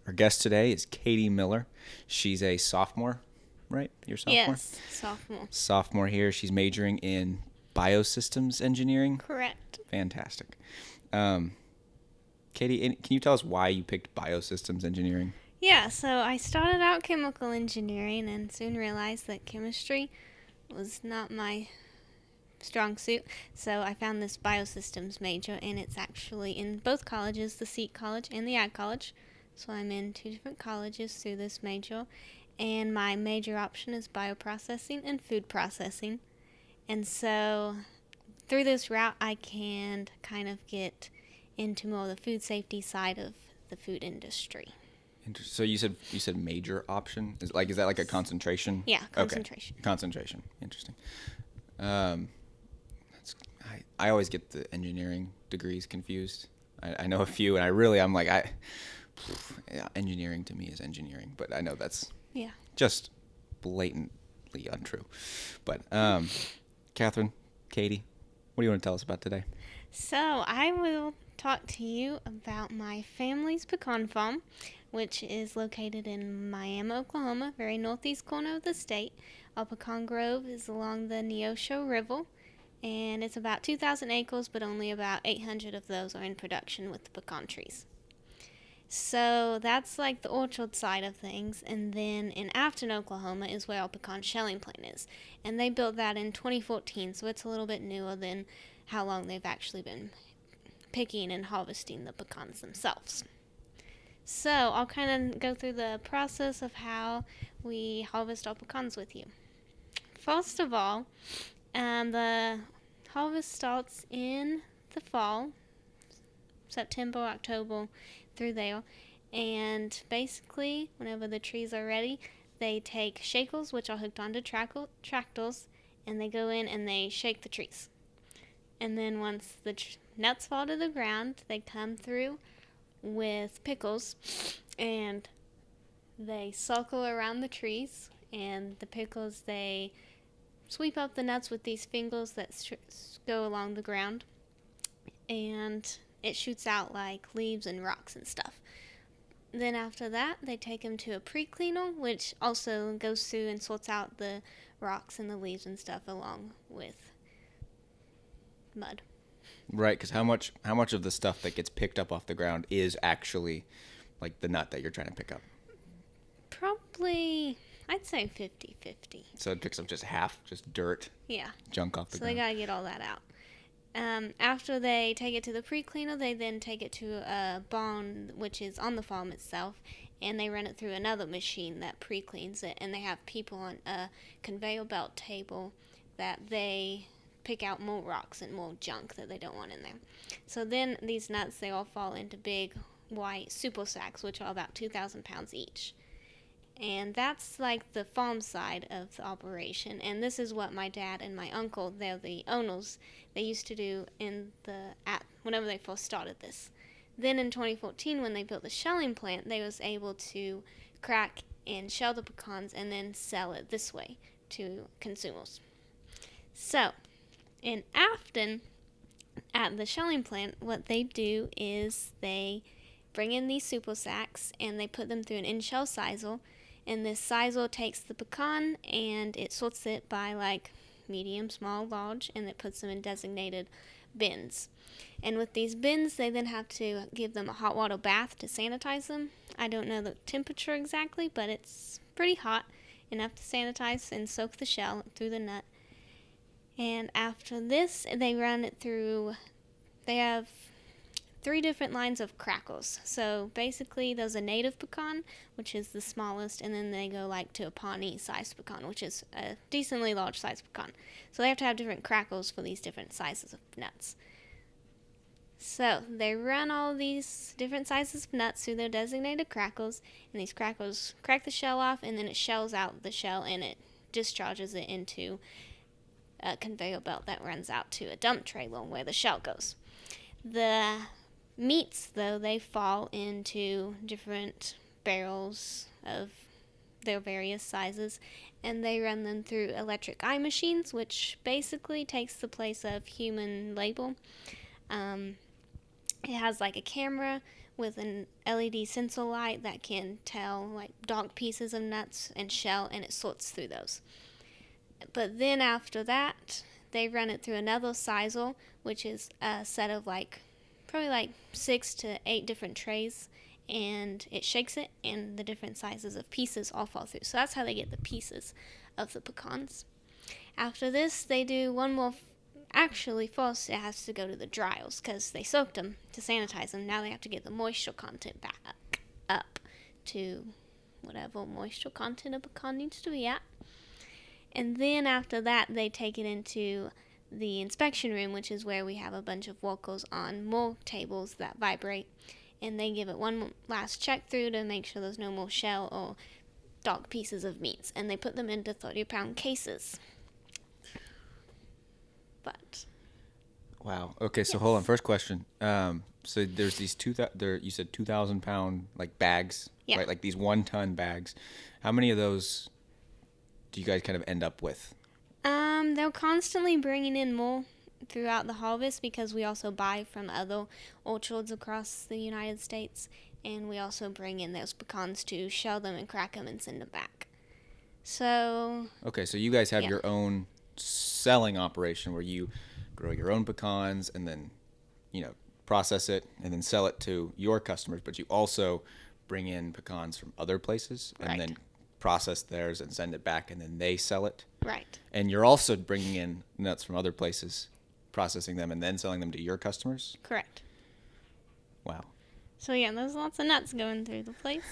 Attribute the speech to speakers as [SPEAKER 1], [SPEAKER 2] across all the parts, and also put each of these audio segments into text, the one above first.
[SPEAKER 1] Our guest today is Katie Miller. She's a sophomore, right? You're a sophomore?
[SPEAKER 2] Yes, sophomore.
[SPEAKER 1] Sophomore here. She's majoring in biosystems engineering.
[SPEAKER 2] Correct.
[SPEAKER 1] Fantastic. Um, Katie, can you tell us why you picked biosystems engineering?
[SPEAKER 2] Yeah, so I started out chemical engineering and soon realized that chemistry was not my strong suit. So I found this biosystems major, and it's actually in both colleges, the SEET College and the Ag College. So I'm in two different colleges through this major, and my major option is bioprocessing and food processing. And so through this route, I can kind of get into more of the food safety side of the food industry.
[SPEAKER 1] So you said major option. Is that like a concentration?
[SPEAKER 2] Yeah,
[SPEAKER 1] Okay,
[SPEAKER 2] concentration.
[SPEAKER 1] concentration. Interesting. Um, I always get the engineering degrees confused. I know a few, and I'm like yeah, engineering to me is engineering, but I know that's
[SPEAKER 2] Yeah.
[SPEAKER 1] just blatantly untrue. But Catherine, Katie, what do you want to tell us about today?
[SPEAKER 2] So I will talk to you about my family's pecan farm, which is located in Miami, Oklahoma, very northeast corner of the state. Our pecan grove is along the Neosho River, and it's about 2,000 acres, but only about 800 of those are in production with the pecan trees. So that's like the orchard side of things, and then in Afton, Oklahoma is where our pecan shelling plant is. And they built that in 2014, so it's a little bit newer than how long they've actually been picking and harvesting the pecans themselves. So I'll kind of go through the process of how we harvest our pecans with you. First of all, the harvest starts in the fall, September, October, through there. And basically, whenever the trees are ready, they take shakels, which are hooked onto tractors, and they go in and they shake the trees. And then once the nuts fall to the ground, they come through with pickles and they circle around the trees. And the pickles, they sweep up the nuts with these fingers that go along the ground. And it shoots out like leaves and rocks and stuff. Then after that, they take them to a pre-cleaner, which also goes through and sorts out the rocks and the leaves and stuff along with mud.
[SPEAKER 1] Right, because how much of the stuff that gets picked up off the ground is actually like the nut that you're trying to pick up?
[SPEAKER 2] Probably, I'd say 50-50.
[SPEAKER 1] So it picks up just half, just dirt,
[SPEAKER 2] Yeah.
[SPEAKER 1] junk off the
[SPEAKER 2] So they
[SPEAKER 1] ground.
[SPEAKER 2] gotta get all that out. After they take it to the pre-cleaner, they then take it to a barn, which is on the farm itself, and they run it through another machine that pre-cleans it, and they have people on a conveyor belt table that they pick out more rocks and more junk that they don't want in there. So then these nuts, they all fall into big white super sacks, which are about 2,000 pounds each. And that's like the farm side of the operation. And this is what my dad and my uncle, they're the owners, they used to do whenever they first started this. Then in 2014, when they built the shelling plant, they was able to crack and shell the pecans and then sell it this way to consumers. So in Afton, at the shelling plant, what they do is they bring in these super sacks and they put them through an in-shell sizer, and this sizer takes the pecan and it sorts it by like medium, small, large, and it puts them in designated bins. And with these bins, they then have to give them a hot water bath to sanitize them. I don't know the temperature exactly, but it's pretty hot, enough to sanitize and soak the shell through the nut. And after this, they run it through, they have 3 different lines of crackles. So basically, there's a native pecan, which is the smallest, and then they go like to a Pawnee-sized pecan, which is a decently large-sized pecan. So they have to have different crackles for these different sizes of nuts. So they run all these different sizes of nuts through their designated crackles, and these crackles crack the shell off, and then it shells out the shell, and it discharges it into a conveyor belt that runs out to a dump trailer where the shell goes. The meats, though, they fall into different barrels of their various sizes, and they run them through electric eye machines, which basically takes the place of human labor. It has like a camera with an LED sensor light that can tell like dark pieces of nuts and shell, and it sorts through those. But then after that, they run it through another sizer, which is a set of probably like 6 to 8 different trays, and it shakes it, and the different sizes of pieces all fall through. So that's how they get the pieces of the pecans. After this, they do one more. Actually, first it has to go to the dryers because they soaked them to sanitize them. Now they have to get the moisture content back up to whatever moisture content a pecan needs to be at. And then after that, they take it into the inspection room, which is where we have a bunch of workers on more tables that vibrate. And they give it one last check through to make sure there's no more shell or dark pieces of meats. And they put them into 30-pound cases. But
[SPEAKER 1] Wow. Okay, so
[SPEAKER 2] yes.
[SPEAKER 1] hold on. First question. So there's these you said 2,000-pound like bags,
[SPEAKER 2] Yeah.
[SPEAKER 1] right? Like these 1-ton bags. How many of those do you guys kind of end up with?
[SPEAKER 2] They're constantly bringing in more throughout the harvest because we also buy from other orchards across the United States, and we also bring in those pecans to shell them and crack them and send them back. So
[SPEAKER 1] Okay, so you guys have
[SPEAKER 2] yeah.
[SPEAKER 1] your own selling operation where you grow your own pecans and then, process it and then sell it to your customers, but you also bring in pecans from other places and
[SPEAKER 2] Right.
[SPEAKER 1] then process theirs and send it back and then they sell it.
[SPEAKER 2] Right.
[SPEAKER 1] And you're also bringing in nuts from other places, processing them and then selling them to your customers?
[SPEAKER 2] Correct.
[SPEAKER 1] Wow.
[SPEAKER 2] So yeah, there's lots of nuts going through the place.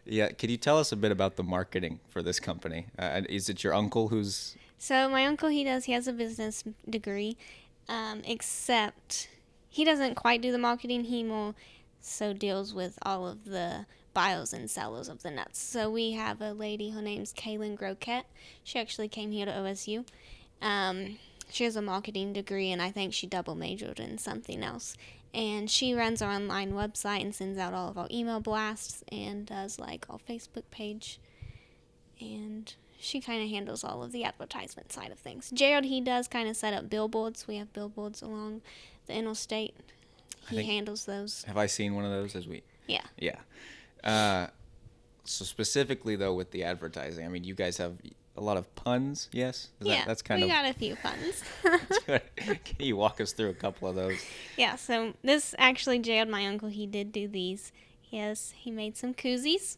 [SPEAKER 1] Yeah, could you tell us a bit about the marketing for this company? Is it your uncle who's...
[SPEAKER 2] So my uncle, he has a business degree, except he doesn't quite do the marketing. He more so deals with all of the buyers and sellers of the nuts. So we have a lady, her name's Kaylin Groquette. She actually came here to OSU. She has a marketing degree, and I think she double majored in something else. And she runs our online website and sends out all of our email blasts and does like our Facebook page. And she kind of handles all of the advertisement side of things. Jared, he does kind of set up billboards. We have billboards along the interstate. He handles those.
[SPEAKER 1] Have I seen one of those
[SPEAKER 2] Yeah.
[SPEAKER 1] Yeah. So specifically, though, with the advertising, I mean, you guys have a lot of puns, yes? That's kind
[SPEAKER 2] we
[SPEAKER 1] of...
[SPEAKER 2] got a few puns.
[SPEAKER 1] Can you walk us through a couple of those?
[SPEAKER 2] Yeah, so this actually, Jared, my uncle, he did do these. He made some koozies.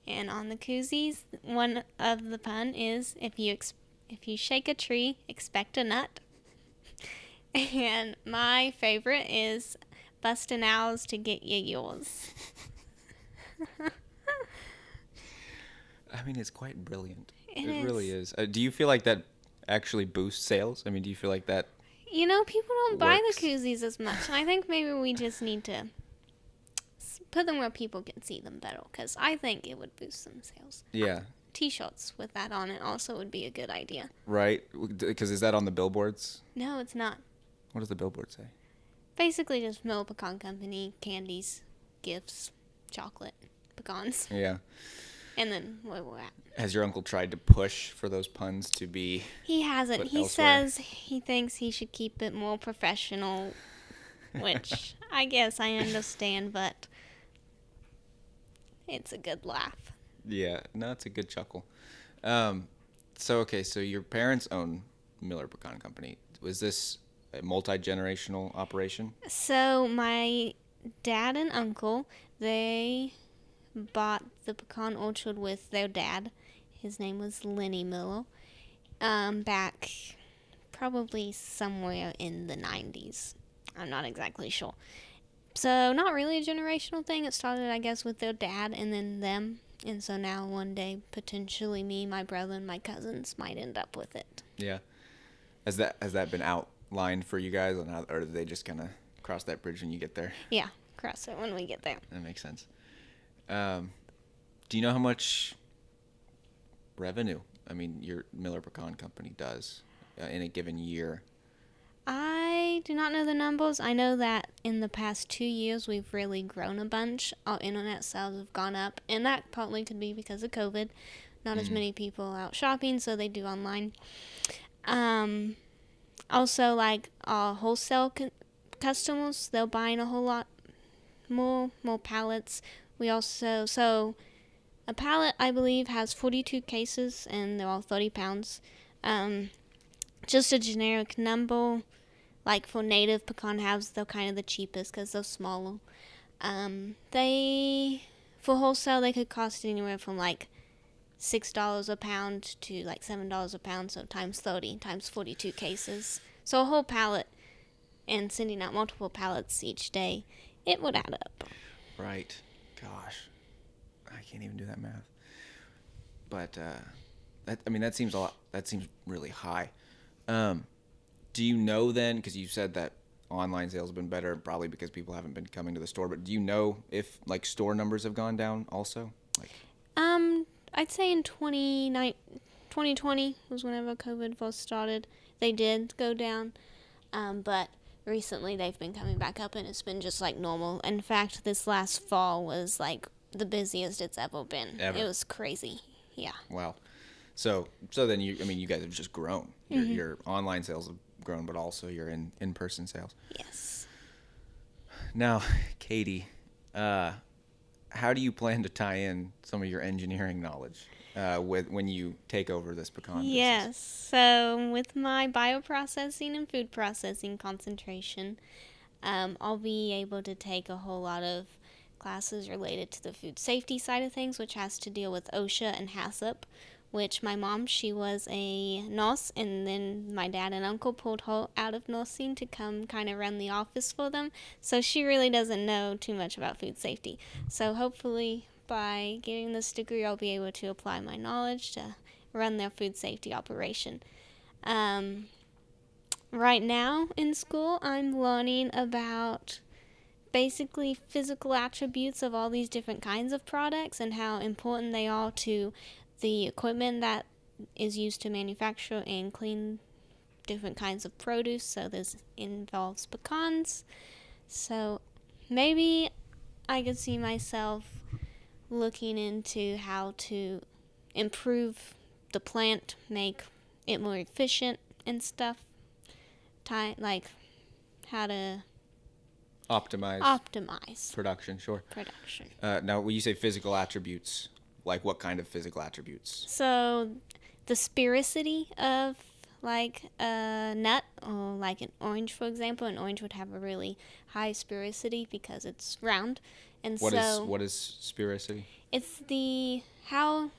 [SPEAKER 2] And on the koozies, one of the pun is, if you shake a tree, expect a nut. And my favorite is, bustin' owls to get you yours.
[SPEAKER 1] I mean, it's quite brilliant.
[SPEAKER 2] It
[SPEAKER 1] really is. Do you feel like that actually boosts sales? I mean, do you feel like that...
[SPEAKER 2] People don't buy
[SPEAKER 1] works?
[SPEAKER 2] the koozies as much. And I think maybe we just need to put them where people can see them better, because I think it would boost some sales.
[SPEAKER 1] Yeah.
[SPEAKER 2] T-shirts with that on it also would be a good idea.
[SPEAKER 1] Right? Because is that on the billboards?
[SPEAKER 2] No, it's not.
[SPEAKER 1] What does the billboard say?
[SPEAKER 2] Basically just Miller Pecan Company, candies, gifts, chocolate, pecans.
[SPEAKER 1] Yeah.
[SPEAKER 2] And then where we're at.
[SPEAKER 1] Has your uncle tried to push for those puns to be...
[SPEAKER 2] He hasn't.
[SPEAKER 1] put
[SPEAKER 2] He
[SPEAKER 1] elsewhere?
[SPEAKER 2] says he thinks he should keep it more professional, which I guess I understand, but it's a good laugh.
[SPEAKER 1] Yeah. No, it's a good chuckle. So your parents own Miller Pecan Company. Was this a multi-generational operation?
[SPEAKER 2] So my dad and uncle, they bought the pecan orchard with their dad. His name was Lenny Miller. Back probably somewhere in the 90s. I'm not exactly sure. So not really a generational thing. It started, I guess, with their dad and then them. And so now one day, potentially me, my brother, and my cousins might end up with it.
[SPEAKER 1] Yeah. Has that been outlined for you guys, or did they just kind of cross that bridge when you get there?
[SPEAKER 2] Yeah, cross it when we get there.
[SPEAKER 1] That makes sense. Do you know how much revenue, your Miller Pecan Company does in a given year?
[SPEAKER 2] I do not know the numbers. I know that in the past 2 years, we've really grown a bunch. Our internet sales have gone up, and that partly could be because of COVID. Not as many people out shopping, so they do online. Also, like our wholesale customers, they're buying a whole lot more pallets. We also a pallet, I believe, has 42 cases, and they're all 30 pounds. Just a generic number, like for native pecan halves, they're kind of the cheapest because they're smaller. They, for wholesale, they could cost anywhere from like $6 a pound to like $7 a pound, so times 30 times 42 cases. So a whole pallet, and sending out multiple pallets each day, it would add up.
[SPEAKER 1] Right. Gosh, I can't even do that math. But that seems a lot. That seems really high. Do you know then? Because you said that online sales have been better, probably because people haven't been coming to the store. But do you know if like store numbers have gone down also? Like,
[SPEAKER 2] I'd say in 2020 was whenever COVID first started. They did go down, but recently they've been coming back up, and it's been just like normal. In fact, this last fall was like the busiest it's ever been.
[SPEAKER 1] Ever.
[SPEAKER 2] It was crazy. Yeah.
[SPEAKER 1] wow. So then you guys have just grown. Your online sales have grown, but also your in-person sales.
[SPEAKER 2] Yes.
[SPEAKER 1] Now, Katie, how do you plan to tie in some of your engineering knowledge with when you take over this pecan business?
[SPEAKER 2] Yes. So with my bioprocessing and food processing concentration, I'll be able to take a whole lot of classes related to the food safety side of things, which has to deal with OSHA and HACCP, which my mom, she was a nurse, and then my dad and uncle pulled her out of nursing to come kind of run the office for them. So she really doesn't know too much about food safety. So hopefully by getting this degree, I'll be able to apply my knowledge to run their food safety operation. Right now in school, I'm learning about basically physical attributes of all these different kinds of products and how important they are to the equipment that is used to manufacture and clean different kinds of produce. So this involves pecans. So maybe I could see myself looking into how to improve the plant, make it more efficient and stuff. Like how to optimize
[SPEAKER 1] production. Sure.
[SPEAKER 2] production.
[SPEAKER 1] Now, when you say physical attributes, like what kind of physical attributes?
[SPEAKER 2] So the sphericity of like a nut, or like an orange, for example. An orange would have a really high sphericity because it's round. And
[SPEAKER 1] What
[SPEAKER 2] so
[SPEAKER 1] is sphericity?
[SPEAKER 2] it's the how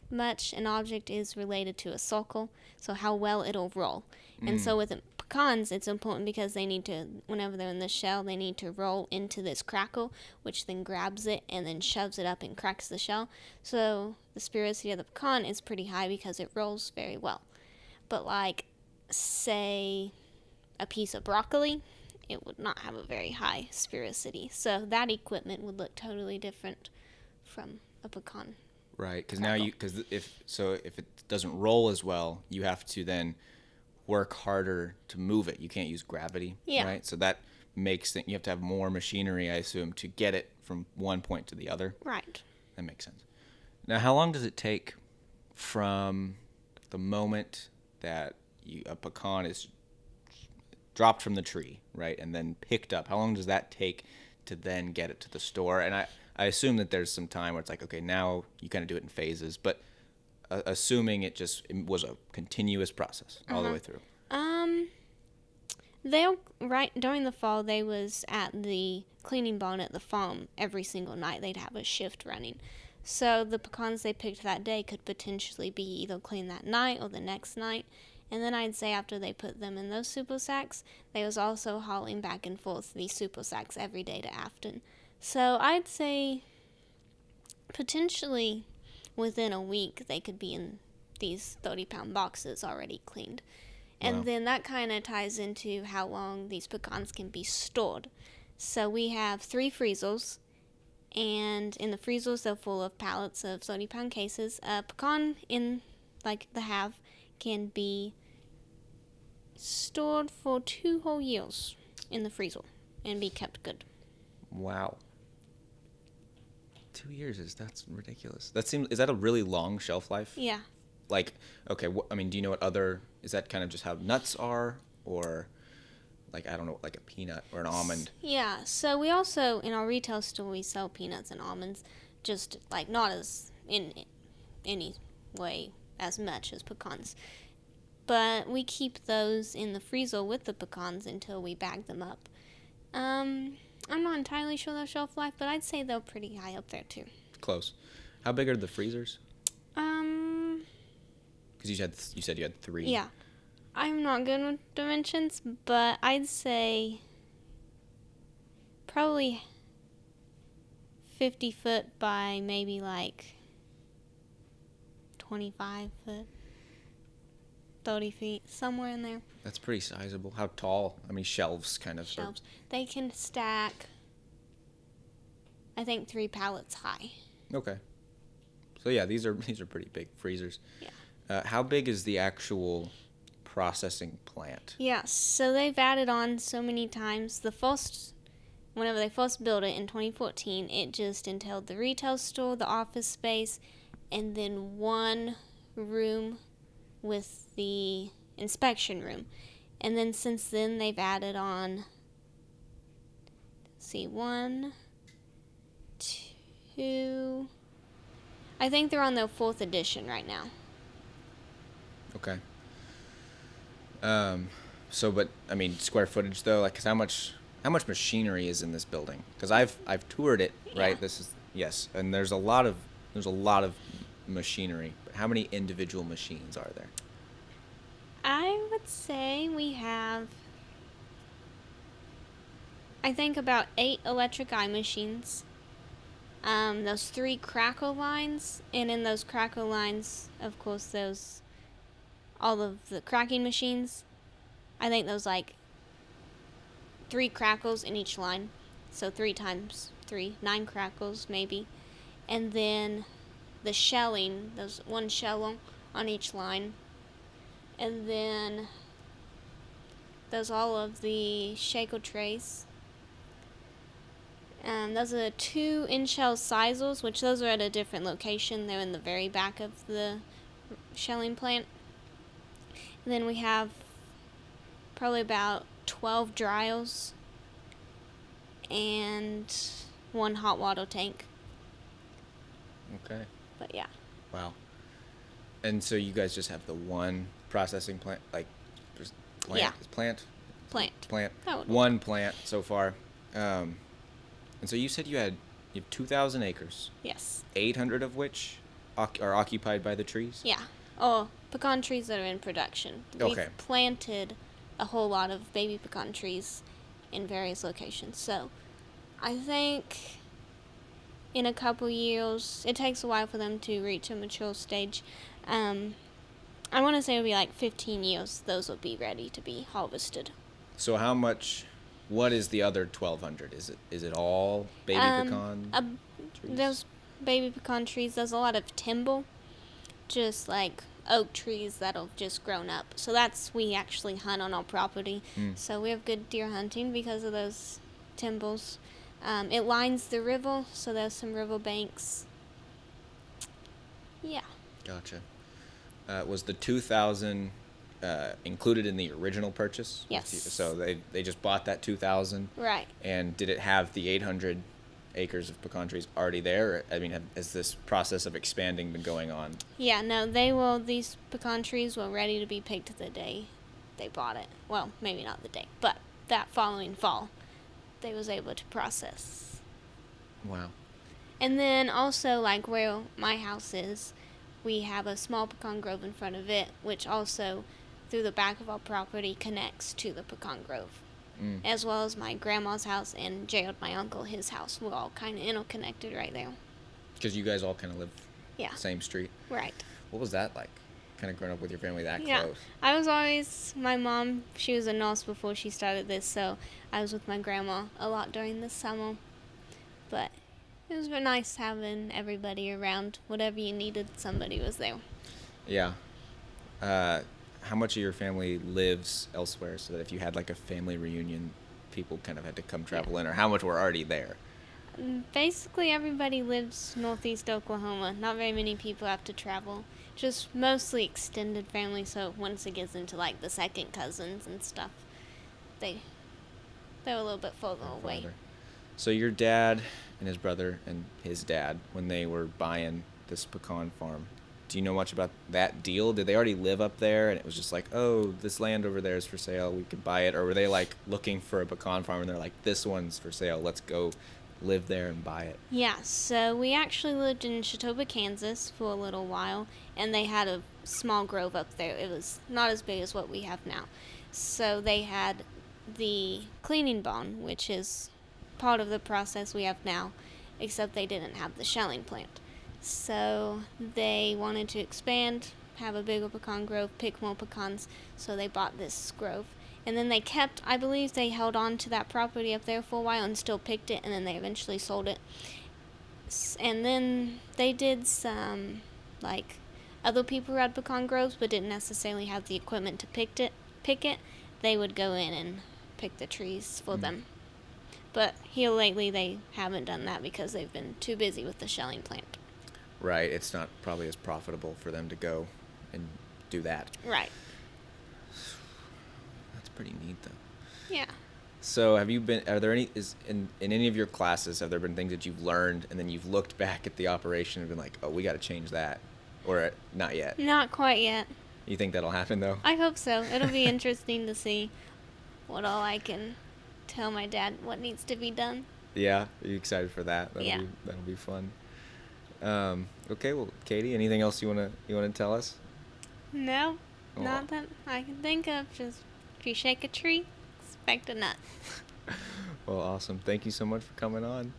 [SPEAKER 2] much an object is related to a circle, so how well it'll roll. And so with pecans, it's important because they need to, whenever they're in the shell, they need to roll into this crackle, which then grabs it and then shoves it up and cracks the shell. So the sphericity of the pecan is pretty high because it rolls very well. But like, say, a piece of broccoli, it would not have a very high sphericity. So that equipment would look totally different from a pecan.
[SPEAKER 1] Right, because now if it doesn't roll as well, you have to then work harder to move it. You can't use gravity,
[SPEAKER 2] Yeah.
[SPEAKER 1] right? So that makes you have to have more machinery, I assume, to get it from one point to the other.
[SPEAKER 2] Right.
[SPEAKER 1] That makes sense. Now, how long does it take from the moment that a pecan is dropped from the tree, right, and then picked up? How long does that take to then get it to the store? And I assume that there's some time where it's like, okay, now you kind of do it in phases, but assuming it was a continuous process all the way through.
[SPEAKER 2] During the fall, they was at the cleaning barn at the farm every single night. They'd have a shift running. So the pecans they picked that day could potentially be either cleaned that night or the next night. And then I'd say after they put them in those super sacks, they was also hauling back and forth these super sacks every day to Afton. So I'd say potentially within a week they could be in these 30-pound boxes already cleaned. And
[SPEAKER 1] Wow.
[SPEAKER 2] then that kind of ties into how long these pecans can be stored. So we have 3 freezers, and in the freezers they're full of pallets of 30-pound cases. A pecan in like the half can be stored for 2 whole years in the freezer and be kept good.
[SPEAKER 1] Wow. 2 years that's ridiculous. Is that a really long shelf life?
[SPEAKER 2] Yeah.
[SPEAKER 1] Like, okay, do you know what other, is that kind of just how nuts are, or like, I don't know, like a peanut or an almond?
[SPEAKER 2] Yeah, so we also, in our retail store, we sell peanuts and almonds, just like not as in any way as much as pecans. But we keep those in the freezer with the pecans until we bag them up. I'm not entirely sure their shelf life, but I'd say they're pretty high up there too.
[SPEAKER 1] Close. How big are the freezers?
[SPEAKER 2] Um,
[SPEAKER 1] Because you said you had 3.
[SPEAKER 2] yeah. I'm not good with dimensions, but I'd say probably 50 foot by maybe like 25 foot, 30 feet, somewhere in there.
[SPEAKER 1] That's pretty sizable. How tall? How many shelves kind of?
[SPEAKER 2] Shelves. They can stack, I think, 3 pallets high.
[SPEAKER 1] Okay. So yeah, these are pretty big freezers.
[SPEAKER 2] Yeah.
[SPEAKER 1] How big is the actual processing plant?
[SPEAKER 2] Yeah, so they've added on so many times. Whenever they first built it in 2014, it just entailed the retail store, the office space, and then one room with the inspection room. And then since then, they've added on, one, two, I think they're on their 4th edition right now.
[SPEAKER 1] Okay. But I mean, square footage though, like, 'cause how much machinery is in this building? Because I've toured it, right?
[SPEAKER 2] Yeah.
[SPEAKER 1] And there's a lot of machinery. But how many individual machines are there?
[SPEAKER 2] I would say we have, I think, about 8 electric eye machines. Those 3 crackle lines, and in those crackle lines, of course, those all of the cracking machines. I think those like 3 crackles in each line, so 3 times 3, 9 crackles maybe, and then the shelling, there's 1 shell on each line, and then there's all of the shaker trays. Those are 2 in-shell sizers, which those are at a different location. They're in the very back of the shelling plant. And then we have probably about 12 dryers and 1 hot water tank.
[SPEAKER 1] Okay.
[SPEAKER 2] But yeah.
[SPEAKER 1] Wow. And so you guys just have the one processing plant, like, just plant?
[SPEAKER 2] Yeah.
[SPEAKER 1] Plant?
[SPEAKER 2] Plant.
[SPEAKER 1] One plant so far. And so you said you have 2,000 acres.
[SPEAKER 2] Yes.
[SPEAKER 1] 800 of which are occupied by the trees?
[SPEAKER 2] Yeah. Oh, pecan trees that are in production.
[SPEAKER 1] Okay.
[SPEAKER 2] We've planted a whole lot of baby pecan trees in various locations. So I think in a couple years, it takes a while for them to reach a mature stage. I want to say it'll be like 15 years, those will be ready to be harvested.
[SPEAKER 1] So what is the other 1,200? Is it all baby pecan trees?
[SPEAKER 2] Those baby pecan trees, there's a lot of timber, just like oak trees that have just grown up. So we actually hunt on our property. So we have good deer hunting because of those timbers. It lines the river, so there's some river banks. Yeah.
[SPEAKER 1] Gotcha. Was the 2,000 included in the original purchase?
[SPEAKER 2] Yes.
[SPEAKER 1] So they just bought that 2,000?
[SPEAKER 2] Right.
[SPEAKER 1] And did it have the 800 acres of pecan trees already there? I mean, has this process of expanding been going on?
[SPEAKER 2] Yeah, no, these pecan trees were ready to be picked the day they bought it. Well, maybe not the day, but that following fall, they was able to process.
[SPEAKER 1] Wow.
[SPEAKER 2] And then also, like where my house is, we have a small pecan grove in front of it, which also, through the back of our property, connects to the pecan grove. As well as my grandma's house and Gerald, my uncle, his house. We're all kind of interconnected right there.
[SPEAKER 1] Because you guys all kind of live same street.
[SPEAKER 2] Right.
[SPEAKER 1] What was that like, kind of growing up with your family that close?
[SPEAKER 2] I was always, my mom, she was a nurse before she started this, so I was with my grandma a lot during the summer. But it was very nice having everybody around. Whatever you needed, somebody was there.
[SPEAKER 1] Yeah. How much of your family lives elsewhere, so that if you had like a family reunion, people kind of had to come travel in, or how much were already there?
[SPEAKER 2] Basically, everybody lives northeast Oklahoma. Not very many people have to travel. Just mostly extended family, so once it gets into like the second cousins and stuff, they They're a little bit further
[SPEAKER 1] Or
[SPEAKER 2] away.
[SPEAKER 1] farther. So your dad and his brother and his dad, when they were buying this pecan farm, do you know much about that deal? Did they already live up there and it was just like, oh, this land over there is for sale, we could buy it? Or were they like looking for a pecan farm and they're like, this one's for sale, let's go live there and buy it?
[SPEAKER 2] Yeah, so we actually lived in Chautauqua, Kansas for a little while, and they had a small grove up there. It was not as big as what we have now. So they had the cleaning barn, which is part of the process we have now, except they didn't have the shelling plant. So they wanted to expand, have a bigger pecan grove, pick more pecans, so they bought this grove. And then I believe they held on to that property up there for a while and still picked it, and then they eventually sold it. And then they did some, like, other people who had pecan groves but didn't necessarily have the equipment to pick it. They would go in and pick the trees for them. But here lately they haven't done that because they've been too busy with the shelling plant.
[SPEAKER 1] Right, it's not probably as profitable for them to go and do that.
[SPEAKER 2] Right.
[SPEAKER 1] That's pretty neat though.
[SPEAKER 2] Yeah.
[SPEAKER 1] So are there in any of your classes, have there been things that you've learned and then you've looked back at the operation and been like, oh, we got to change that? Or not yet?
[SPEAKER 2] Not quite yet.
[SPEAKER 1] You think that'll happen though?
[SPEAKER 2] I hope so. It'll be interesting to see what all I can tell my dad what needs to be done.
[SPEAKER 1] Yeah, are you excited for that? That'll be fun. Okay, well, Katie, anything else you wanna tell us?
[SPEAKER 2] No,
[SPEAKER 1] Oh.
[SPEAKER 2] not that I can think of. Just if you shake a tree, expect a nut.
[SPEAKER 1] Well, awesome. Thank you so much for coming on.